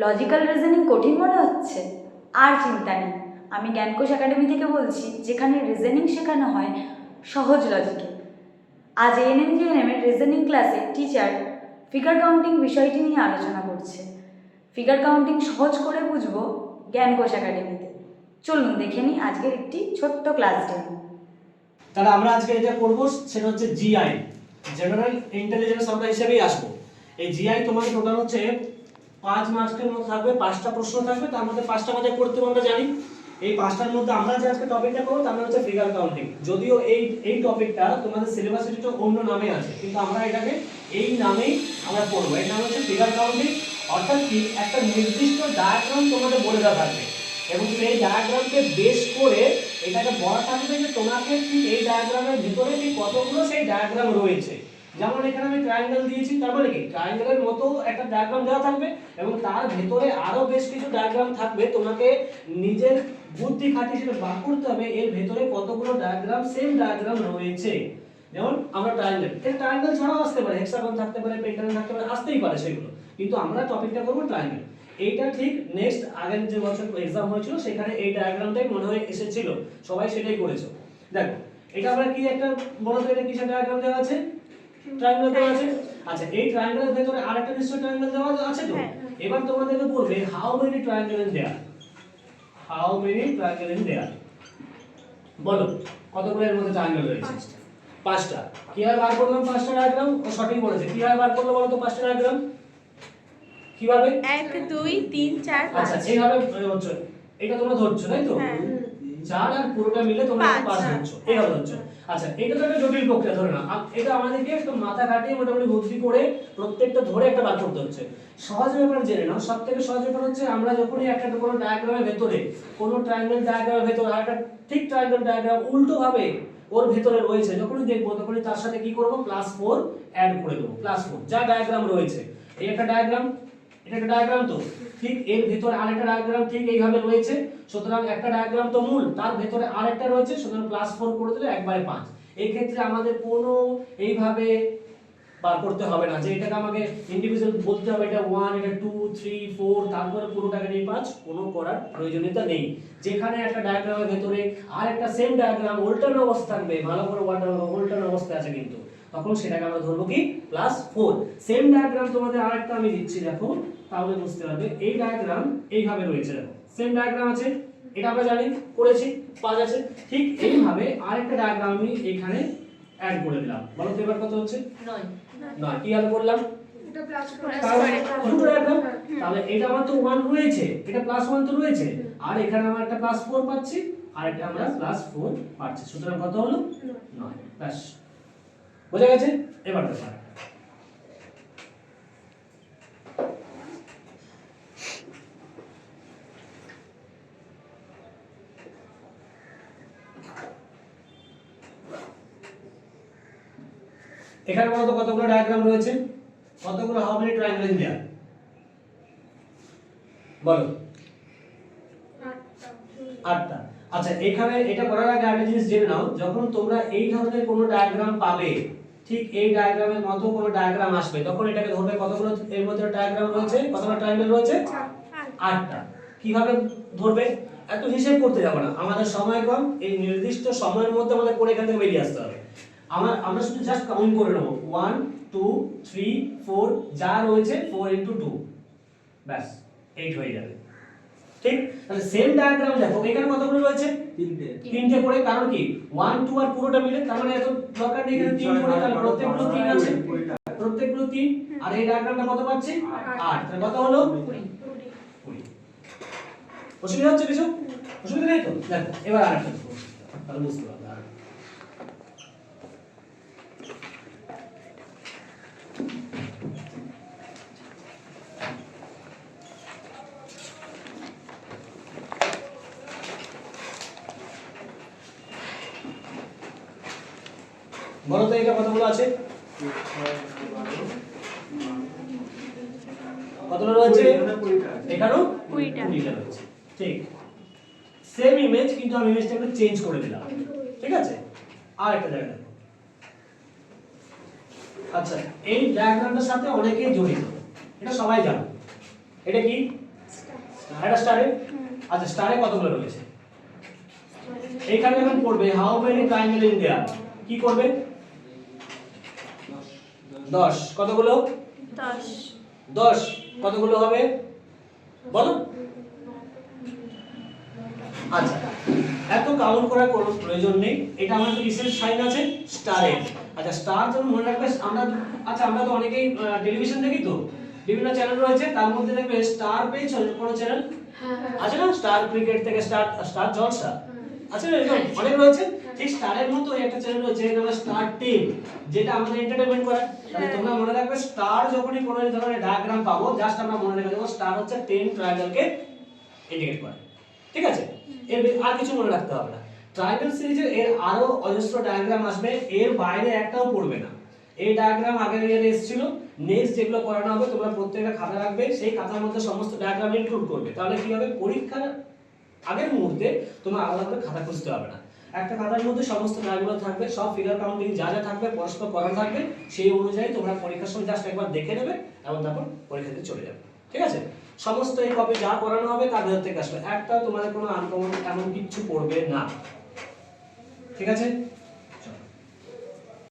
Logical reasoning কঠিন মনে হচ্ছে? আর চিন্তা নেই, আমি জ্ঞানকোষ একাডেমি থেকে বলছি, যেখানে রিজনিং শেখানো হয় সহজ লজিকে। আজ এএনএম এর রিজনিং ক্লাসে টিচার ফিগার কাউন্টিং বিষয়টি নিয়ে আলোচনা করছে। ফিগার কাউন্টিং সহজ করে বুঝবো জ্ঞানকোষ একাডেমিতে। চলুন দেখে নিই আজকের একটি ছোট্ট ক্লাস ডেমো। তাহলে আমরা আজকে যেটা করব সেটা হচ্ছে জিআই, জেনারেল ইন্টেলিজেন্স আমরা হিসেবেই আসবো। এই জিআই তোমাদের টোটাল হচ্ছে 5 মার্কের মধ্যে থাকবে, 5টা প্রশ্ন থাকবে, তার মধ্যে 5টা মধ্যে করতে আমরা জানি। এই 5টার মধ্যে আমরা যে আজকে টপিকটা করব তার নাম হচ্ছে ফিগার কাউন্টিং। যদিও এই টপিকটা তোমাদের সিলেবাসে একটু অন্য নামে আছে, কিন্তু আমরা এটাকে এই নামেই আমরা পড়ব। এর নাম হচ্ছে ফিগার কাউন্টিং। অর্থাৎ কি, একটা নির্দিষ্ট ডায়াগ্রাম তোমাদের বলে দেওয়া থাকবে এবং সেই ডায়াগ্রামকে বেস করে এটাকে বলা থাকবে যে তোমাকে ঠিক এই ডায়াগ্রামের ভিতরে ঠিক কতগুলো সেই ডায়াগ্রাম রয়েছে। যেমন এখানে আমি ট্রায়াঙ্গেল দিয়েছি, তার মানে কি ট্রায়াঙ্গেলের মতো একটা ডায়াগ্রাম দেওয়া থাকবে এবং তার ভিতরে আরো বেশ কিছু ডায়াগ্রাম থাকবে। তোমাকে নিজের বুদ্ধি খাটিয়ে সেটা বার করতে হবে এর ভিতরে কতগুলো ডায়াগ্রাম, সেম ডায়াগ্রাম রয়েছে। যেমন আমরা ট্রায়াঙ্গেল, এই ট্রায়াঙ্গেল ছাড়াও আসতে পারে, হেক্সাগন থাকতে পারে, পেন্টাগন থাকতে পারে, আসতেই পারে সেগুলো, কিন্তু আমরা টপিকটা করব ট্রায়াঙ্গেল। এইটা ঠিক নেক্সট আগের যে বছর এক্সাম হয়েছিল সেখানে এই ডায়াগ্রামটাই মনে হয় এসেছিল, সবাই সেটাই করেছো। দেখো এটা আমরা কি একটা বড় তো, এটা কিসের ডায়াগ্রাম দেওয়া আছে? ট্রায়াঙ্গেল দেওয়া আছে। আচ্ছা, এই ট্রায়াঙ্গেলের ভিতরে আরেকটা নিশ্চয় ট্রায়াঙ্গেল দেওয়া আছে তো। এবার তোমাদেরকে বলবে how many triangle in their, how many triangle in their, বলো কতগুলো এর মধ্যে ট্রায়াঙ্গেল রয়েছে? 5টা। কিভাবে বার করলাম 5টা ডায়াগ্রাম? ও সঠিক বলেছে। কিভাবে বার করলো বলো তো 5টা ডায়াগ্রাম? কিভাবে? 1 2 3 4 5। আচ্ছা, এইভাবে হচ্ছে, এটা তোমরা ধরছো তাই তো? 4 আর পুরোটা মিলে তোমরা 5 ধরছো, এইভাবে ধরছো। আচ্ছা, এটা তো একটা জটিল প্রক্রিয়া, ধরে না। এটা আমাদেরকে একটু মাথা খাটিয়ে মোটামুটি বুদ্ধি করে প্রত্যেকটা ধরে একটা বার করতে হচ্ছে। সহজ ব্যাপার জেনে নাও, সবথেকে সহজ ব্যাপার হচ্ছে আমরা যখনই একটা কোনো ডায়াগ্রামের ভেতরে, কোনো ট্রায়াঙ্গেল ডায়াগ্রামের ভেতরে আরেকটা ঠিক ট্রায়াঙ্গেল ডায়াগ্রাম উল্টো ভাবে ওর ভেতরে রয়েছে, যখনই দেখবো তখনই তার সাথে কি করব, +4 অ্যাড করে দেবো। +4 যা ডায়াগ্রাম রয়েছে, এই একটা ডায়াগ্রাম, এটা একটা ডায়াগ্রাম তো, ঠিক এর ভিতরে আরেকটা ডায়াগ্রাম ঠিক এইভাবে রয়েছে। সুতরাং একটা ডায়াগ্রাম তো মূল, তার ভিতরে আরেকটা রয়েছে, সুতরাং +4 করে দিলে একবারে 5। এই ক্ষেত্রে আমাদের কোনো এইভাবে বার করতে হবে না যে এটাকে আমাকে ইন্ডিভিজুয়াল বলতে হবে এটা 1, এটা 2, 3, 4, তারপরে পুরোটাকে নিয়ে 5, কোনো করার প্রয়োজনীয়তা নেই। যেখানে একটা ডায়াগ্রামের ভিতরে আরেকটা সেম ডায়াগ্রাম উল্টানো অবস্থা থাকবে, ভালো করে উল্টানো অবস্থায় আছে কিন্তু, তখন সেটাকে আমরা ধরবো কি +4। সেম ডায়াগ্রাম তোমাদের আরেকটা আমি দিচ্ছি, দেখো তাহলে বুঝতে পারবে। এই ডায়াগ্রাম এইভাবে রয়েছে, দেখো সেম ডায়াগ্রাম আছে, এটা আমরা জানি, করেছি, 5 আছে। ঠিক এইভাবে আরেকটা ডায়াগ্রাম আমি এখানে অ্যাড করে দিলাম। বলো তো এবার কত হচ্ছে? 9। কিভাবে করলাম? এটা প্লাস দুটো ডায়াগ্রাম, তাহলে এটা আমার তো 1 রয়েছে, এটা +1 তো রয়েছে, আর এখানে আমরা একটা +4 পাচ্ছি, আর এটা আমরা +4 পাচ্ছি। সুতরাং কত হলো? 9। ব্যাস, বোঝা গেছে? এবার দেখো এখানে বলতো কতগুলো ডায়াগ্রাম রয়েছে, কতগুলো how many triangle in their, বলো? 8টা। আচ্ছা, এখানে এটা করার আগে একটা জিনিস জেনে নাও, যখন তোমরা এই ধরনের কোনো ডায়াগ্রাম পাবে, ঠিক এই ডায়াগ্রামের মতো কোনো ডায়াগ্রাম আসবে, তখন এটাকে ধরবে কতগুলো এর মধ্যে ডায়াগ্রাম রয়েছে, কতগুলো ট্রায়াঙ্গেল রয়েছে? 8টা। কিভাবে ধরবে? এত হিসাব করতে যাব না, আমাদের সময় কম, এই নির্দিষ্ট সময়ের মধ্যে আমাদের করে এখান থেকে বেরিয়ে আসতে হবে। আমরা শুধু জাস্ট কাউন্ট করে নেব, 1 2 3 4 যা রয়েছে 4 * 2, ব্যাস 8 হয়ে যাবে। ঠিক, তাহলে সেম ডায়াগ্রাম দেখো এখানে কতগুলো রয়েছে? 3টে করে। কারণ কি 1 2 আর পুরোটা মিলে, তার মানে এত দরকার নেই এখানে 3 করে, তাহলে প্রত্যেকগুলো 3 আছে, প্রত্যেকগুলো 3, আর এই ডায়াগ্রামটা কত পাচ্ছি? 8। তাহলে কত হলো? 20। অসুবিধা হচ্ছে কিছু? অসুবিধা নেই তো? দেখো এবার আরেকটা তাহলে বুঝতে পারবে। বলো তো এটা কতগুলো আছে? কতগুলো রয়েছে? এখানেও 20টা রয়েছে। ঠিক, সেম ইমেজ, কিন্তু আমি ইমেজটা একটু চেঞ্জ করে দিলাম। ঠিক আছে, আর একটা জায়গা দেখো। আচ্ছা, এই ডায়াগ্রামটার সাথে অনেকেই জড়িত, এটা সবাই জানো। এটা কি? এটা স্টারে, আচ্ছা স্টারে কতগুলো রয়েছে এইখানে যখন পড়বে how many triangle in their কি করবে 10 কতগুলো 10 10 কতগুলো হবে বলো আচ্ছা এত কাউন্ট করার কোনো প্রয়োজন নেই এটা আমাদের কিসের সাইন আছে স্টারের আচ্ছা স্টার যখন মনে রাখবে আমরা তো অনেকেই টেলিভিশন দেখি তো বিভিন্ন চ্যানেল রয়েছে তার মধ্যে দেখবে স্টার পেজ কোন চ্যানেল আছে না স্টার ক্রিকেট থেকে স্টার জলসা আছে না এরকম অনেক রয়েছে ঠিক স্টারের মতো একটা চ্যানেল রয়েছে যেটা হলো স্টার টিম যেটা আমাদের এন্টারটেইনমেন্ট করে তাহলে তোমরা মনে রাখবে স্টার যখনই কোনো ধরনের ডায়াগ্রাম পাবো জাস্ট আমরা মনে রেখে দেবো স্টার হচ্ছে 10 ট্রায়াঙ্গেলকে ইন্ডিকেট করে ঠিক আছে এর আর কিছু মনে রাখতে হবে না ট্রায়াঙ্গেল সিরিজের এর আরো অজস্র ডায়াগ্রাম আসবে এর বাইরে একটাও পড়বে না এই ডায়াগ্রাম আগের ইয়ারে এসেছিল নেক্সট যেগুলো করানো হবে তোমরা প্রত্যেকটা খাতা রাখবে সেই খাতার মধ্যে সমস্ত ডায়াগ্রাম ইনক্লুড করবে তাহলে কি হবে পরীক্ষার আগের মুহূর্তে তোমার আলাদা করে খাতা খুঁজতে হবে না একটা খাতার মধ্যে সমস্ত ডায়াগ্রাম থাকবে সব ফিগার কাউন্টিং যা যা থাকবে পরস্পর করানো থাকবে সেই অনুযায়ী তোমরা পরীক্ষার সময় জাস্ট একবার দেখে নেবে এবং তারপর পরীক্ষাতে চলে যাবে ঠিক আছে সমস্ত এই কপি যা করানো হবে তার ভেতর থেকে আসবে একটাও তোমাদের কোনো আনকমন এমন কিছু পড়বে না ঠিক আছে